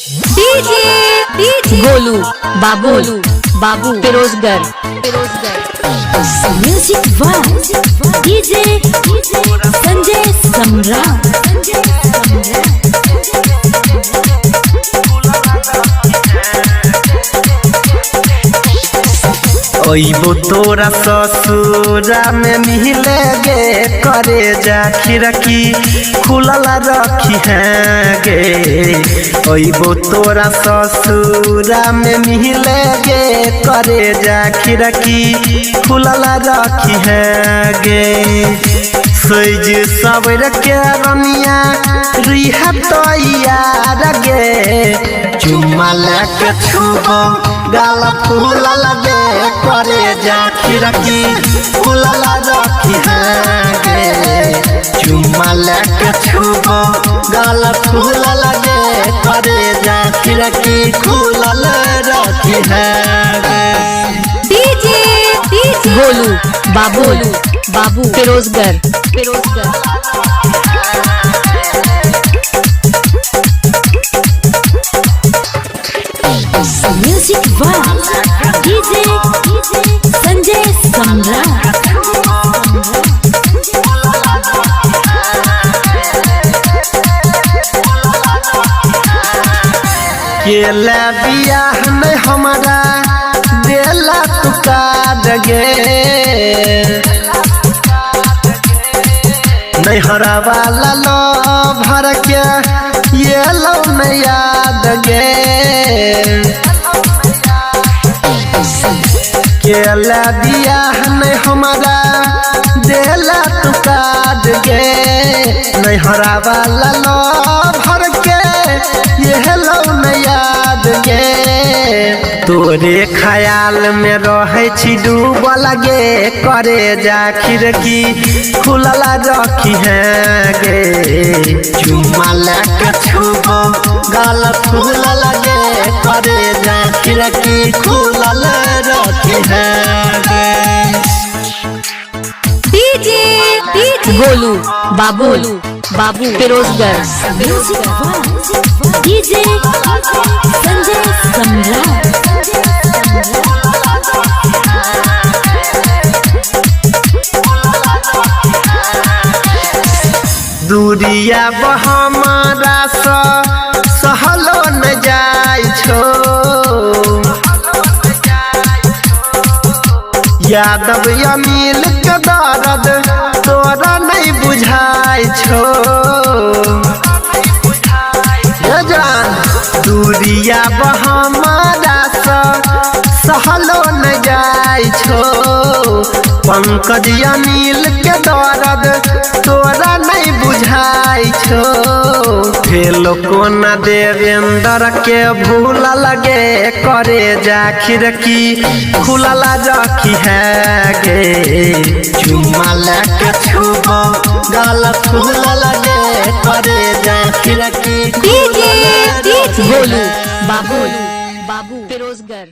DJ Golu बाबू फिरोजगर music वन DJ Sanjay सम्राट ओइबो तोरा ससुरा में मिले गे करे जा खिड़की खुलल रखी है गे। ओइबो तोरा ससुरा में मिले गे करे जा खिड़की खुलल रखी है गे। सज सबर के रमिया रिहा तैयार गे चुम्मा लेके छुबो गाल फूल लगे करे जा खिड़की फूलल रखी है गे। चुम्मा लेके छुबो गाल फूल लगे करे जा खिड़की फूलल रखी है गे। डीजे गोलू बाबू फिरोजगर म्यूजिक वन डीजे संजय सम्राट केला बियाह में हमारा देला तू काट गे नैहरा वाला लो भर के ये लो में याद गे। केला बियाह में हमारा देला तू काट गे नैहरा वाला लो भर के ये लो में याद गे। तोरे ख्याल में रहे छी डूबल गे करे जा खिड़की खुलल रखी है गे। चुम्मा लेके छुबो गाल फूल लगे करे जा खिड़की खुलल रखी है गे। डीजे गोलू बाबू फिरोजगर म्यूजिक वन डीजे संजय सम्राट दूरिया हमारा सहलो न जाय छो यादव अमील के दर्द तोरा नहीं बुझाय छो। दूरिया हमारा सहलो न जाय छो पंकज अमील के दर्द तोरा नहीं बुझाय छो। फेलो कोना देवेंद्र के भूल लगे करे जा खिड़की खुलल रखी है गे। चुम्मा लेके छुबो गाल फूल लगे करे जा खिड़की डीजे गोलू बाबू फिरोजगर।